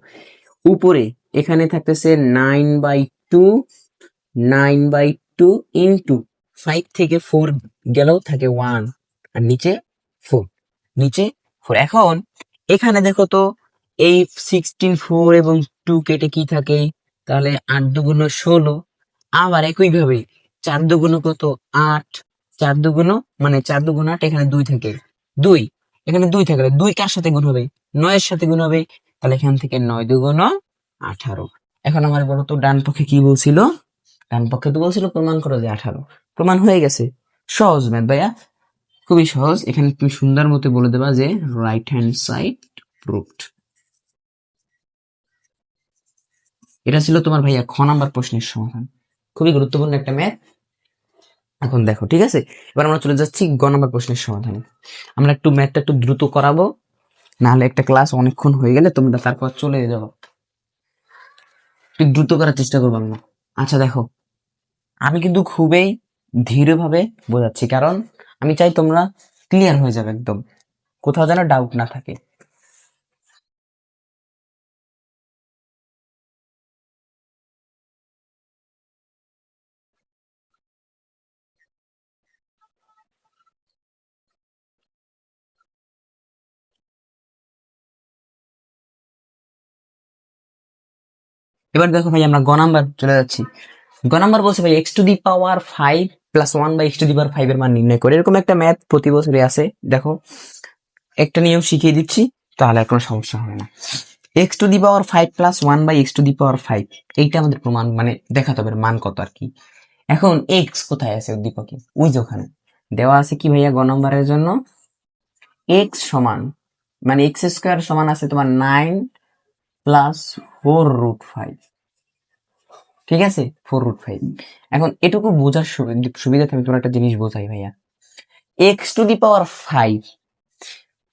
উপরে এখানে থাকতেছে 9/2, 9/2 ইন্টু 5 থেকে 4 গেলেও থাকে 1, আর নিচে 4, নিচে 4। এখন এখানে দেখো তো, এই 16, 4 এবং 2 কেটে কি থাকে? তাহলে 8 দুগুণ 16। আবার একইভাবে 4 দুগুণ কত? 8, 4 দুগুণ মানে 4 দুগুণ 8, এখানে 2 থাকে 2, এখানে 2 থাকে, 2 কার সাথে গুণ হবে? 9 এর সাথে গুণ হবে, তাহলে এখান থেকে 9 দুগুণ 18। এখন আমার বলো তো ডান পক্ষে কি বলছিল? ডান পক্ষে তো বলছিল প্রমাণ করো যে 18। প্রমাণ হয়ে গেছে। সহজ ম্যাথ ভাইয়া, খুবই সহজ। এখানে তুমি সুন্দর মতো বলে দেবা যে রাইট হ্যান্ড সাইড প্রুভড। এটা ছিল তোমার ভাইয়া খ নাম্বার প্রশ্নের সমাধান। খুবই গুরুত্বপূর্ণ একটা ম্যাথ। এখন দেখো, ঠিক আছে, এবার আমরা চলে যাচ্ছি গ নাম্বার প্রশ্নের সমাধানে। আমরা একটু ম্যাথটা একটু দ্রুত করাবো, নাহলে একটা ক্লাস অনেকক্ষণ হয়ে গেলে তোমরা তারপর চলে যাবো। একটু দ্রুত করার চেষ্টা করবো আমরা। আচ্ছা দেখো, আমি কিন্তু খুবই ধীরভাবে বোঝাচ্ছি, কারণ আমি চাই তোমরা ক্লিয়ার হয়ে যাবে একদম, কোথাও যেন ডাউট না থাকে। এবার দেখো ভাই, আমরা গ নাম্বার চলে যাচ্ছি। গ নাম্বার বলছে ভাই x to the power 5 plus 1 by x to the power 5 এর মান নির্ণয় করে। এরকম একটা ম্যাথ প্রতি বছরই আছে। দেখো একটা নিয়ম শিখিয়ে দিচ্ছি, তাহলে আর কোনো সমস্যা হবে না। X to the power 5 plus 1 by x to the power 5, এইটা আমাদের প্রমাণ মানে দেখাতে হবে মান কত আর কি। এখন এক্স কোথায় আছে উদ্দীপকে? ওই যে ওখানে দেওয়া আছে কি ভাইয়া গ নাম্বারের জন্য? এক্স সমান মানে এক্স স্কোয়ার সমান আছে তোমার 9 + 4√5, ঠিক আছে, 4√5। এখন এটুকু বোঝার সুবিধাতে আমি তোমার একটা জিনিস বোঝাই ভাইয়া, x⁵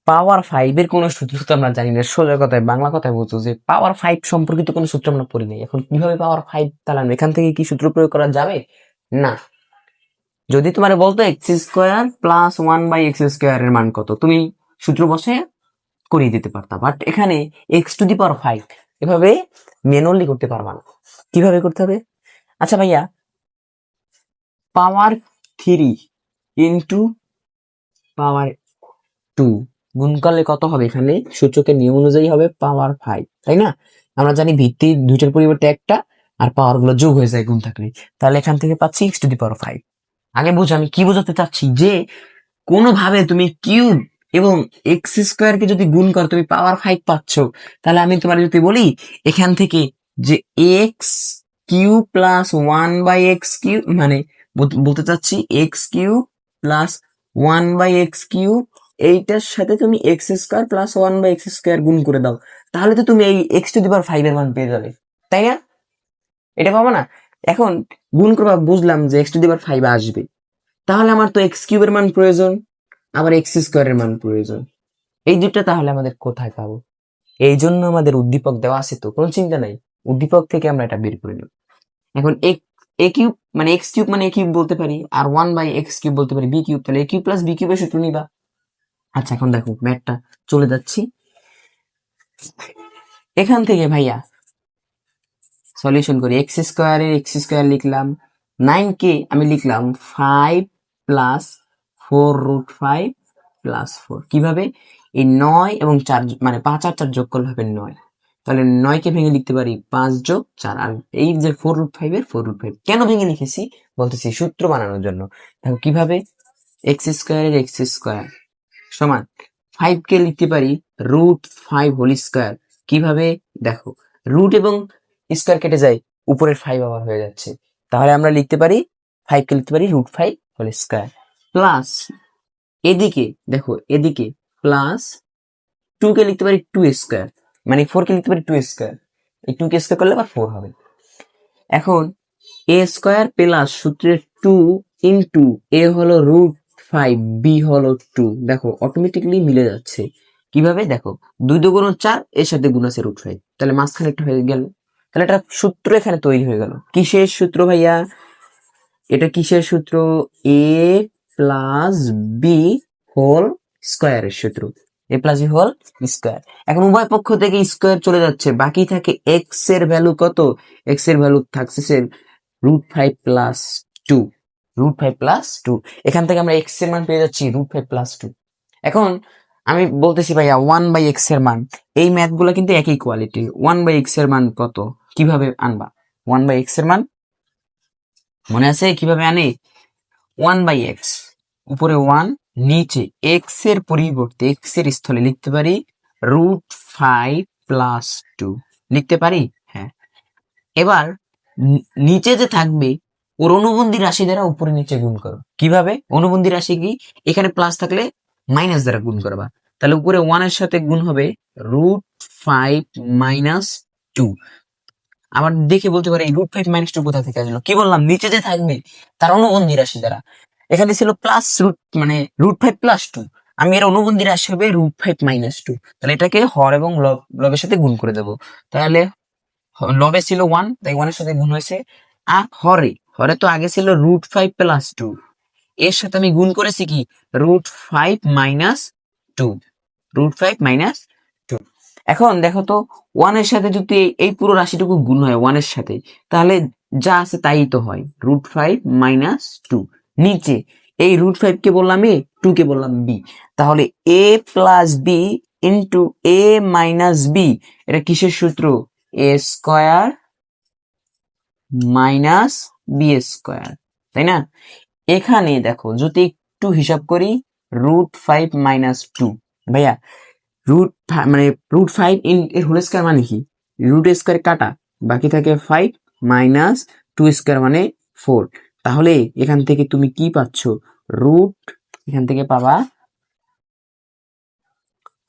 পাওয়ার 5 এর কোন সূত্র তো আমরা জানি না, সোজা কথায় বাংলা কথায় বলছো যে পাওয়ার 5 সম্পর্কিত কোনো সূত্র আমরা পড়ি নাই। এখন কিভাবে পাওয়ার 5 তাহলে এখান থেকে কি সূত্র প্রয়োগ করা যাবে না? যদি তোমার বলতো x² + 1/x² এর মান কত, তুমি সূত্র বসে করিয়ে দিতে পারতা, বাট এখানে x⁵ এভাবে ম্যানুয়ালি করতে পারবা না। কিভাবে করতে হবে? আচ্ছা ভাইয়া, পাওয়ার 3 ইন্টু পাওয়ার 2 গুণ করলে কত হবে? এখানে সূচকের নিয়ম অনুযায়ী হবে পাওয়ার 5, তাই না? আমরা জানি ভিত্তি দুইটার পরিবর্তে একটা, আর পাওয়ার গুলো যোগ হয়ে যায় গুণ থাকলে। তাহলে এখান থেকে পাচ্ছি x⁵। আগে বুঝো আমি কি বোঝাতে চাচ্ছি, যে কোনোভাবে তুমি কিউব এবং x² কে যদি গুণ করো তুমি পাওয়ার 5 পাচ্ছ। তাহলে আমি তোমার যদি বলি এখান থেকে যে x³ + 1/x³ মানে বলতে চাচ্ছি x³ + 1/x³ এইটার সাথে তুমি x² + 1/x² গুণ করে দাও, তাহলে তো তুমি এই x⁵ এর মান পেয়ে যাবে, তাই না? এটা পাবো না? এখন গুণ করবা, বুঝলাম যে x⁵ আসবে, তাহলে আমার তো x³ এর মান প্রয়োজন, আবার x² এর মান প্রয়োজন। এই দুটো তাহলে আমাদের কোথায় পাবো? এই জন্য আমাদের উদ্দীপক দেওয়া আছে, তো কোনো চিন্তা নাই, উদ্দীপক থেকে আমরা এটা বের করে নেব। এখন x³ মানে a³ বলতে পারি, আর 1/x³ বলতে পারি b³, তাহলে a³ + b³ এর সূত্র নিবা। আচ্ছা এখন দেখো ম্যাথটা চলে যাচ্ছি, এখান থেকে ভাইয়া সলিউশন করি। x² লিখলাম, 9 কে আমি লিখলাম 5 + 4√5 + 4। কিভাবে? এই 9 এবং 4 মানে 5 আর 4 যোগ করলে হবে 9, তাহলে 9 কে ভেঙে লিখতে পারি 5 + 4, আর এই যে 4√5 এর 4√5 কেন ভেঙে লিখেছি বলতেছি, সূত্র বানানোর জন্য। দেখো কিভাবে, x² সমান 5 কে লিখতে পারি √5² কিভাবে? দেখো রুট এবং স্কয়ার কেটে যায়, উপরের 5 আবার হয়ে যাচ্ছে, তাহলে আমরা লিখতে পারি 5 কে লিখতে পারি √5² প্লাস এদিকে দেখো এদিকে প্লাস 2 কে লিখতে পারি 2² মানে 4 কে লিখতে পারি 2², এই 2 কে স্কয়ার করলে আবার 4 হবে। এখন a² প্লাস সূত্রের 2 ইন্টু a হলো √5, b হলো 2, দেখো অটোমেটিকলি মিলে যাচ্ছে। কিভাবে? দেখো 2 × 2 = 4, এর সাথে গুণ আছে √5, তাহলে মাঝখানে একটা হয়ে গেল, তাহলে একটা সূত্র এখানে তৈরি হয়ে গেল। কিসের সূত্র ভাইয়া? এটা কিসের সূত্র? a + b হোল স্কয়ারের সূত্র, a + b হোল স্কয়ার। এখন উভয় পক্ষ থেকে স্কয়ার চলে যাচ্ছে, বাকি থাকে x এর ভ্যালু কত? x এর ভ্যালু থাকছে √5 + 2, √5 + 2, এখান থেকে আমরা x এর মান পেয়ে যাচ্ছি √5 + 2। এখন আমি বলতেছি ভাইয়া 1/x এর মান, এই ম্যাথ গুলো কিন্তু একই কোয়ালিটি। 1/x এর মান কত, কিভাবে আনবা? 1/x এর মান মনে আছে কিভাবে আনে? 1/x, উপরে 1, নিচে x এর পরিবর্তে x এর স্থলে লিখতে পারি √5 + 2, লিখতে পারি? হ্যাঁ। এবার নিচে যে থাকবে ওর অনুবন্ধী রাশি দ্বারা উপরে নিচে গুণ করো। কিভাবে? অনুবন্ধী রাশি কি? এখানে প্লাস থাকলে মাইনাস দ্বারা গুণ করবা, তাহলে উপরে 1 এর সাথে গুণ হবে √5 - 2। আবার দেখে বলতে পারি √5 - 2 কোথা থেকে আসলো? কি বললাম? নিচে যে থাকবে তার অনুবন্ধী রাশি দ্বারা। এখানে ছিল প্লাস রুট মানে √5 + 2, আমি এর অনুবন্ধী রাশি হবে √5 - 2, তাহলে এটাকে হর এবং লবের সাথে গুণ করে দেবো। তাহলে লবে ছিল 1, তাই 1 এর সাথে গুণ হয়েছে, আর হরে তো আগে ছিল √5 + 2, এর সাথে আমি গুণ করেছি কি √5 - 2, √5 - 2। এখন দেখো তো 1 এর সাথে যদি এই পুরো রাশিটুকু গুণ হয় 1 এর সাথে, তাহলে যা আছে তাই তো হয়, √5 - 2। নিচে এই √5 কে বললাম a, 2 কে বললাম b, তাহলে a + b into a - b, এটা কিসের সূত্র? a² - b², তাই না? এখানে দেখো যদি একটু হিসাব করি √5 - 2, ভাইয়া মানে √5 এর হোল স্কয়ার মানে কি? √² কাটা, বাকি থাকে 5 - 2² মানে 4, তাহলে এখান থেকে তুমি কি পাচ্ছ? এখান থেকে পাবা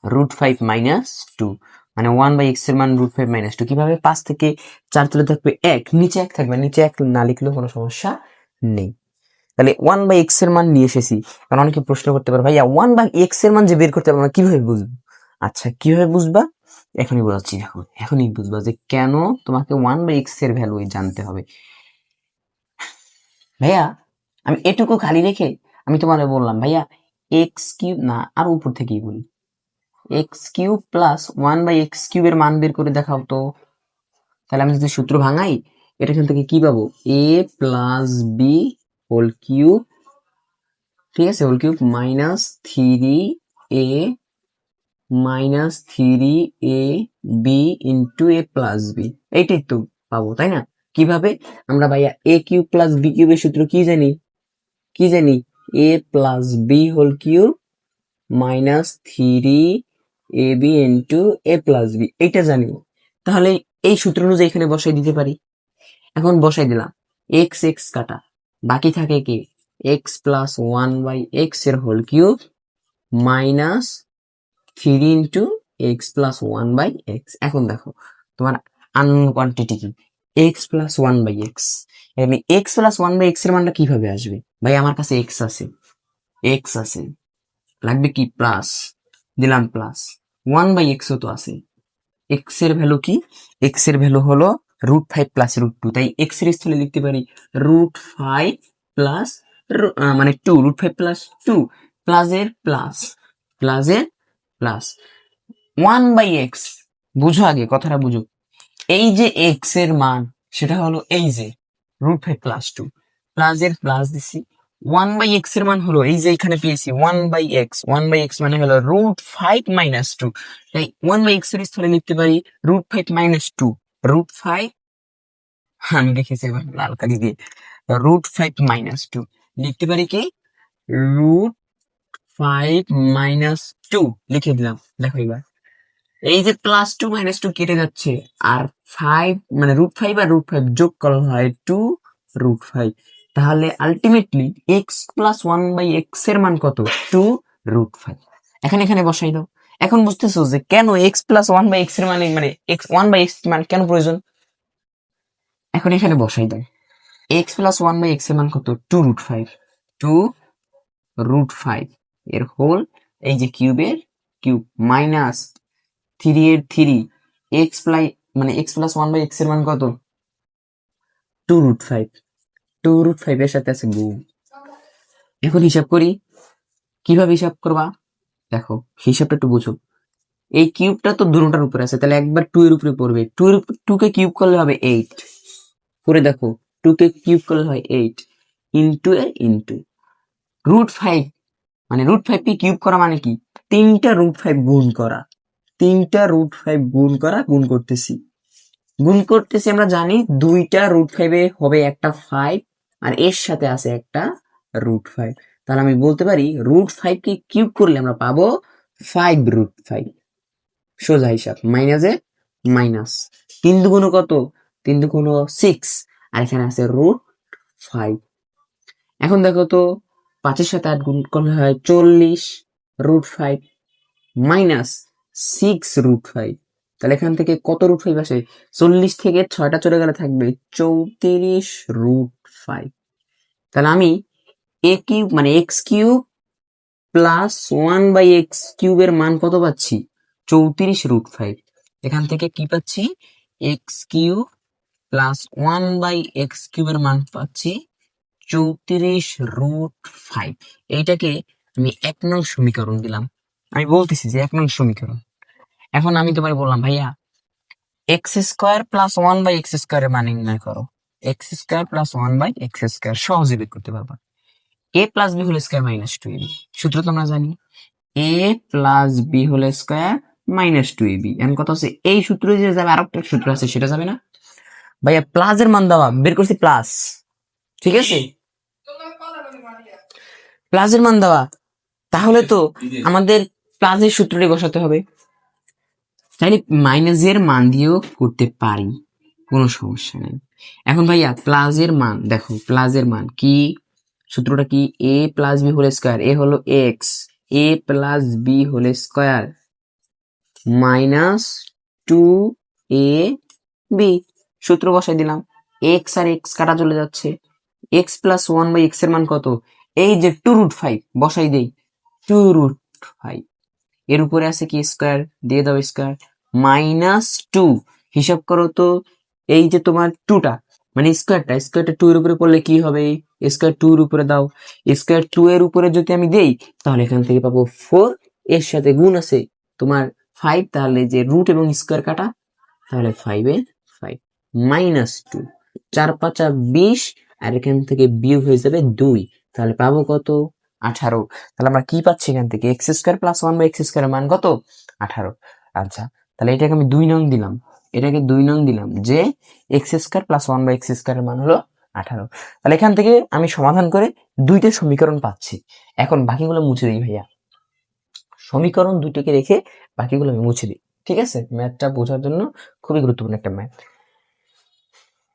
√5 - 2, মানে 1/x এর মান √5 - 2। কিভাবে? 5 থেকে 4 তুলে থাকবে 1, নিচে 1 থাকবে, নিচে 1 না লিখলেও কোনো সমস্যা নেই। তাহলে 1/x এর মান নিয়ে এসেছি। কারণ অনেকে প্রশ্ন করতে পারে, ভাইয়া 1/x এর মান যে বের করতে পারবো না, কিভাবে বুঝবো? আচ্ছা, কিভাবে বুঝবা? এখনই বোঝাচ্ছি, দেখো এখনই বুঝবা যে কেন তোমাকে 1/x এর ভ্যালু জানতে হবে। ভাইয়া আমি এটুকু খালি রেখে আমি তোমাকে বললাম, ভাইয়া x³ না, আরো উপর থেকেই বলি, x³ প্লাস 1/x³ এর মান বের করে দেখাও তো। তাহলে আমি যদি সূত্র ভাঙাই, এটা এখান থেকে কি পাবো? a plus b whole cube, ঠিক আছে, whole cube minus 3a minus 3ab into a plus b, এইটাই তো পাবো, তাই না? কিভাবে? আমরা ভাইয়া a³ প্লাস b³ এর সূত্র কি জানি? কি জানি? a plus b whole cube minus 3ab into a plus b, এইটা জানি। তাহলে এই সূত্র অনুযায়ী এখানে বসাই দিতে পারি। এখন বসাই দিলাম, এক্স এক্স কাটা, বাকি থাকে কি? এক্স প্লাস 1/x এর whole cube minus 3 into x plus 1/x। এখন দেখো তোমার আননোন কোয়ান্টিটি কি? X plus 1/x। আমি এক্স প্লাস 1/x এর মানটা কিভাবে আসবে? ভাই আমার কাছে এক্স আছে, এক্স আছে, লাগবে কি? প্লাস, দিলাম প্লাস, 1/x ও তো আছে। এক্স এর ভ্যালু কি? এক্স এর ভ্যালু হলো √5 প্লাস √2, তাই এক্স এর স্থলে লিখতে পারি √5 প্লাস মানে 2, √5 প্লাস 2, প্লাসের প্লাস, প্লাসের প্লাস 1/x। বুঝো, আগে কথাটা বুঝো। এই যে এক্স এর মান, সেটা হলো এই যে √5 প্লাস 2, প্লাসের প্লাস দিছি। 1/x এর মান হলো এই যে এখানে পেয়েছি 1/x, 1/x মানে হলো √5 - 2, তাই 1/x এর স্থলে লিখতে পারি √5 - 2, √5, আমি লিখেছি এবার লাল কালি দিয়ে, √5 - 2 লিখতে পারি কি? √5 - 2 লিখে দিলাম। দেখো এবার এই যে +2 - 2 কেটে যাচ্ছে, আর 5 মানে √5 আর √5 যোগ করা হয় 2√5। তাহলে আলটিমেটলি এক্স প্লাস 1/x এর মান কত? 2√5। এখন এখানে বসাই দাও। এখন বুঝতেছো যে কেন এক্স প্লাস 1/x এর মানে এক্স 1/x মান কেন প্রয়োজন? এখন এখানে বসাই দাও, এক্স প্লাস 1/x এর মান কত? 2√5, 2√5 এর হোল, এই যে কিউবের কিউব মাইনাস 3 এর 3, এক্স প্লাই মানে এক্স প্লাস 1/x এর মান কত? 2√5, 2√5 এর সাথে আছে গুণ। এখন হিসাব করি, কিভাবে হিসাব করবা? দেখো হিসাবটা একটু বুঝো। এই কিউবটা তো দুটোটার উপরে আছে, তাহলে একবার 2 এর উপরে পড়বে, 2 কে কিউব করলে হবে 8, করে দেখো 2 কে কিউব করলে হয় 8 ইন্টু এ ইন্টু √5, মানে √5 কে কিউব করা মানে কি? 3টা √5 গুণ করা, 3টা √5 গুণ করা, গুণ করতেছি। আমরা জানি 2টা √5 এ হবে একটা 5, আর এর সাথে আছে একটা √5। তাহলে আমি বলতে পারি √5 কে কিউব করলে আমরা পাবো 5√5। সোজা হিসাব, মাইনাসে মাইনাস, 3 দুগুণ কত? 3 দুগুণ 6, আর এখানে আছে √5। এখন দেখো তো 5 এর সাথে 8 গুণ করলে হয় 40 √5 মাইনাস 6√5। তাহলে এখান থেকে কত √5 আসে? 40 থেকে 6টা চলে গেলে থাকবে 34√5। তাহলে আমি এ কিউব মানে এক্স কিউব প্লাস 1/x³ এর মান কত পাচ্ছি? 34√5। এখান থেকে কি পাচ্ছি? x³ প্লাস 1/x³ এর মান পাচ্ছি 34√5। এইটাকে আমি 1 নং সমীকরণ দিলাম। আমি বলতেছি যে 1 নং সমীকরণ। এখন আমি তোমার বললাম, ভাইয়া x² প্লাস 1/x² এর মান নির্ণয় করো। x² প্লাস 1/x², সহজে বের করতে পারবা। a plus b whole square minus 2ab, সূত্র তো আমরা জানি, a plus b whole square minus 2ab। এখন কথা হচ্ছে এই সূত্র যে যাবে, আর একটা সূত্র আছে সেটা যাবে না। ভাইয়া প্লাস এর মান দেওয়া, বের করছি প্লাস, ঠিক আছে, প্লাস এর মান দেওয়া, তাহলে তো আমাদের প্লাসের সূত্রটি বসাতে হবে। তাইলে মাইনাসের মান দিয়েও করতে পারি, কোনো সমস্যা নেই। এখন ভাইয়া প্লাসের মান দেখো, প্লাসের মান কি? সূত্রটা কি? a plus b whole square, a হলো x, a plus b whole square minus two a b. সূত্র বসাই দিলাম, এক্স আর এক্স কাটা চলে যাচ্ছে, x plus one by x এর মান কত, এই যে 2√5 বসাই দেই, 2√5, এর উপরে আছে কি স্কোয়ার, দিয়ে দাও স্কোয়ার, -2 হিসাব করো তো, এই যে তোমার টুটা মানে স্কোয়ারটা 2 এর উপরে পড়লে কি হবে, স্কোয়ার 2 এর উপরে দাও, স্কোয়ার 2 এর উপরে যদি আমি দেই তাহলে এখান থেকে পাবো 4, এর সাথে গুণ আছে তোমার 5, তাহলে যে রুট এবং স্কোয়ার কাটা, তাহলে 5 এ 5 -2, 4×5 = 20, আর এখান থেকে বিয়োগ হয়ে যাবে 2, তাহলে পাবো কত, 18। তাহলে আমরা কি পাচ্ছি এখান থেকে, x square plus one by x square মান কত, 18। আচ্ছা, তাহলে এটাকে আমি 2 নং দিলাম, এটাকে 2 নং দিলাম যে x square plus one by x square মান হলো 18। তাহলে এখান থেকে আমি সমাধান করে দুইটা সমীকরণ পাচ্ছি। এখন বাকিগুলো মুছে দিই ভাইয়া, সমীকরণ দুইটাকে রেখে বাকিগুলো আমি মুছে দিই, ঠিক আছে? ম্যাথটা বোঝার জন্য খুবই গুরুত্বপূর্ণ একটা ম্যাথ।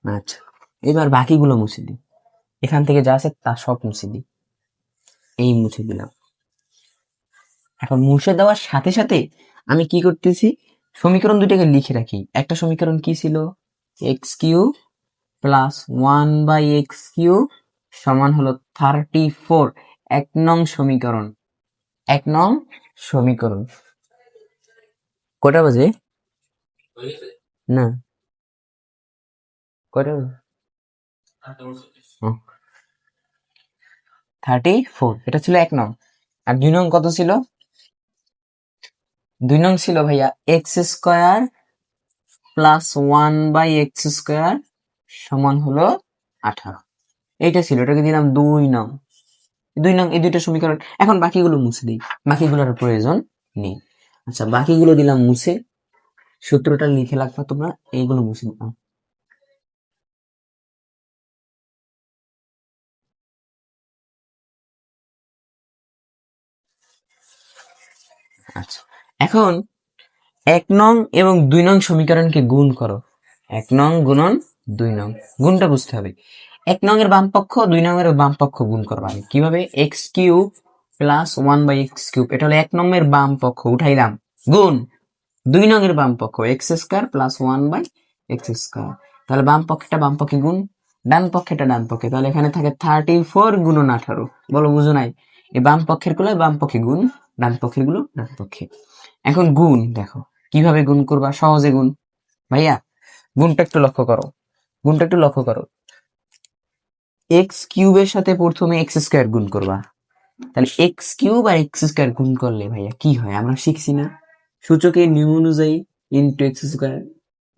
আচ্ছা, এবার বাকিগুলো মুছে দিই, এখান থেকে যা আছে তা সব মুছে দিই, এই মুছে দিলাম। এখন মুছে দেওয়ার সাথে সাথে আমি কি করতেছি, সমীকরণ দুইটাকে লিখে রাখি। একটা সমীকরণ কি ছিল, এক্স কিউ প্লাস 1/x³ সমান হলো 34, 1 নং সমীকরণ, 1 নং সমীকরণ। কটা বাজে, না কটা বাজে? 34, এটা ছিল 1 নং। আর 2 নং কত ছিল, 2 নং ছিল ভাইয়া এক্স স্কোয়ার প্লাস 1/x² সমান হলো 18, এইটা ছিল, এটাকে দিলাম 2 নং। 2 নং, এই দুইটা সমীকরণ। এখন বাকিগুলো মুছে দিই, বাকিগুলোর প্রয়োজন নেই। আচ্ছা, বাকিগুলো দিলাম মুছে, সূত্রটা লিখে রাখবা তোমরা, এইগুলো মুছে দিলাম। আচ্ছা, এখন 1 নং এবং 2 নং সমীকরণকে গুণ করো, 1 নং গুণন 2 নং, গুণটা বুঝতে হবে। 1 নং এর বাম পক্ষ 2 নং এর বাম পক্ষ গুণ করবা, কিভাবে, x³ প্লাস 1/x³, এটা হলো 1 নং এর বাম পক্ষ উঠাইলাম, গুণ 2 নং এর বাম পক্ষ x² প্লাস 1/x², তাহলে বাম পক্ষেটা বাম পক্ষে গুণ, ডান পক্ষেটা ডান পক্ষে, তাহলে এখানে থাকে 34 গুণন 18, বলো বুঝো নাই, এই বাম পক্ষের গুলো বাম পক্ষে গুণ, ডান পক্ষের গুলো ডান পক্ষে। এখন গুণ দেখো কিভাবে গুণ করবা, সহজে গুণ ভাইয়া, গুণটা একটু লক্ষ্য করো, গুণটা একটু লক্ষ্য করো, x³ এর সাথে প্রথমে x² গুণ করবা, তাহলে x³ আর x² গুণ করলে ভাইয়া কি হয় আমরা শিখছি না, সূচকের নিয়ম অনুযায়ী ইন্টু x²,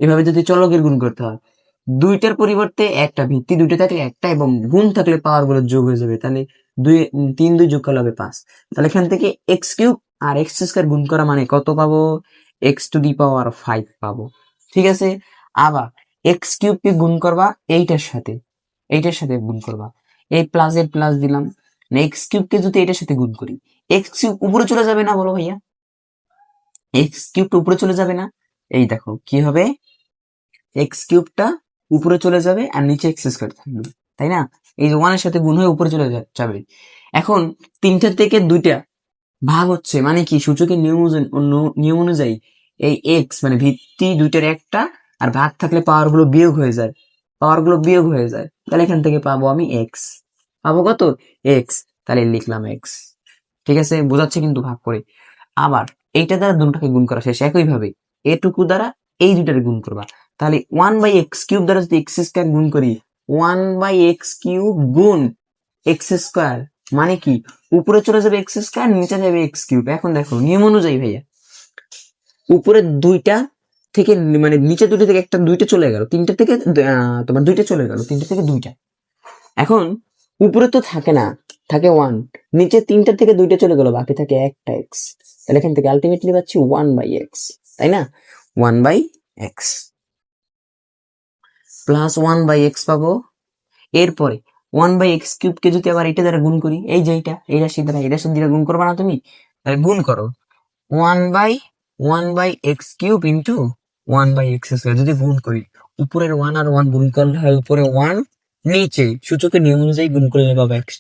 এভাবে যদি চলকের গুণ করতে হয়, দুইটার পরিবর্তে একটা, ভিত্তি দুইটা থাকলে একটা এবং গুণ থাকলে পাওয়ার গুলো যোগ হয়ে যাবে, তাহলে 3 যোগ করলে হবে 5, তাহলে এখান থেকে x³ আর x² গুণ করা মানে কত পাবো, x⁵ পাবো, ঠিক আছে? আবার x³ কে গুণ করবা এইটার সাথে, এইটার সাথে গুণ করবা, এই প্লাস এর প্লাস দিলাম, x³ কে যদি এটার সাথে গুণ করি, x³ উপরে চলে যাবে না, বলো ভাইয়া, x³ উপরে চলে যাবে না, এই দেখো কি হবে, x³ উপরে চলে যাবে আর নিচে x² থাকবে, তাই না? এই যে 1 এর সাথে গুণ হয়ে উপরে চলে যাবে। এখন 3টা থেকে 2টা ভাগ হচ্ছে মানে কি, সূচকের নিয়ম অনুযায়ী এই x মানে ভিত্তি দুইটার একটা, আর ভাগ থাকলে পাওয়ার গুলো বিয়োগ হয়ে যায়, পাওয়ার গুলো বিয়োগ হয়ে যায়, তাহলে এখান থেকে পাবো আমি x, পাবো কত, x, তাহলে লিখলাম x, ঠিক আছে? বোঝাচ্ছে কিন্তু ভাগ করে। আবার এইটা দ্বারা দুটাকে গুণ করা শেষ, একই ভাবে এটুকু দ্বারা এই দুটার গুণ করবা, তাহলে 1/x³ দ্বারা যদি x² গুণ করি, 1/x³ গুণ x² মানে কি, উপরে চলে যাবে x², নিচে যাবে x³। এখন দেখো নিয়ম অনুযায়ী ভাইয়া, উপরে দুইটা থেকে মানে নিচে দুটো থেকে একটা, দুইটা চলে গেল, 3টা থেকে তোমার 2টা চলে গেল, 3টা থেকে 2টা। এখন উপরে তো থাকে না, থাকে 1, নিচে 3টা থেকে 2টা চলে গেল, বাকি থাকে একটা x, তাহলে এখান থেকে আলটিমেটলি পাচ্ছি 1/x, তাই না? 1/x প্লাস 1/x পাবো, এরপরে 1/x³ কে যদি আবার এটা দ্বারা গুণ করি, এই যে এই রাশি দ্বারা এই রাশির দ্বারা গুণ করবা না তুমি, তাহলে গুণ করো 1/x³ ইন্টু 1/x² যদি গুণ করি, উপরের 1 আর 1 গুণ করলে হয় উপরে 1, নিচে সূচকের নিয়ম অনুযায়ী গুণ করলে পাবা x⁵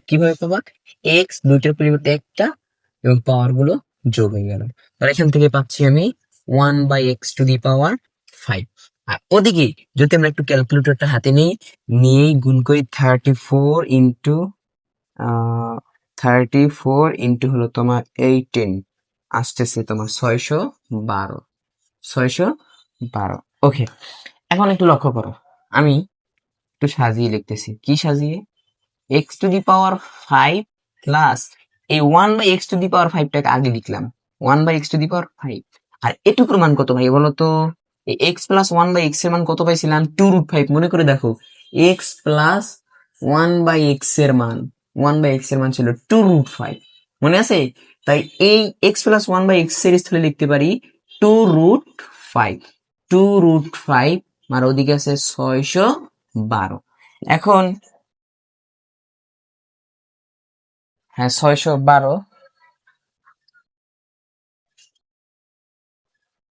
কিভাবে পাবা, x দুইটার পরিবর্তে একটা এবং পাওয়ার গুলো যোগ হয়ে গেল। তাহলে এখান থেকে পাচ্ছি আমি 1/x⁵ আর ওদিকে যদি আমরা একটু ক্যালকুলেটরটা হাতে নিয়েই গুণ করি 34 ইন্টু হলো তোমার 18 আসতেছে তোমার 612। ওকে, এখন একটু লক্ষ্য করো, আমি একটু সাজিয়ে লিখতেছি। কি সাজিয়ে? x⁵ প্লাস এই 1/x⁵টাকে আগে লিখলাম, 1/x⁵। আর এটুকুর মান কত ভাই বলো তো? এই x প্লাস 1/x এর মান কত পাইছিলাম? 2√5। মনে করে দেখো, x প্লাস 1/x এর মান 1/x এর মান ছিল 2√5, মনে আছে? তাই এই x প্লাস 1/x এর স্থলে লিখতে পারি 2√5। 2√5 আর ওদিকে আছে 612। এখন হ্যাঁ, 612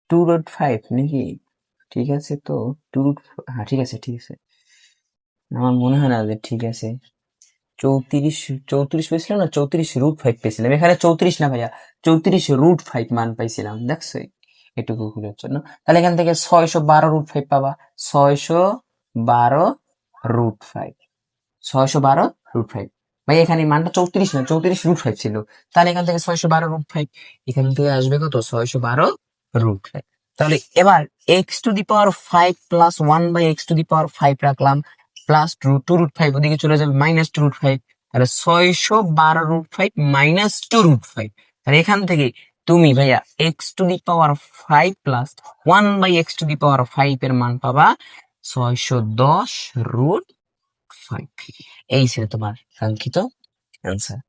2√5 নাকি? ঠিক আছে তো, হ্যাঁ ঠিক আছে, ঠিক আছে। আমার মনে হয় না যে ঠিক আছে। 34 34 পেয়েছিলাম না, 34√5 পেয়েছিলাম। এখানে 34 না ভাইয়া, 34√5 মান পাইছিলাম, দেখছো? এটুকু ভুলের জন্য। তাহলে এখান থেকে 612√5 পাবা। 612√5, 612√5। ভাই এখানে মানটা 34 না, 34√5 ছিল। তাহলে এখান থেকে 612√5, এখান থেকে আসবে কত? 612√5। তাহলে এবার x⁵ প্লাস 1/x⁵ রাখলাম, প্লাস 2√5, ওদিকে চলে যাবে -2√5। তাহলে 612√5 -2√5। তাহলে এখান থেকে তুমি ভাইয়া x⁵ প্লাস 1/x⁵ এর মান পাবা 610√5। এই ছিল তোমার কাঙ্ক্ষিত অ্যান্সার।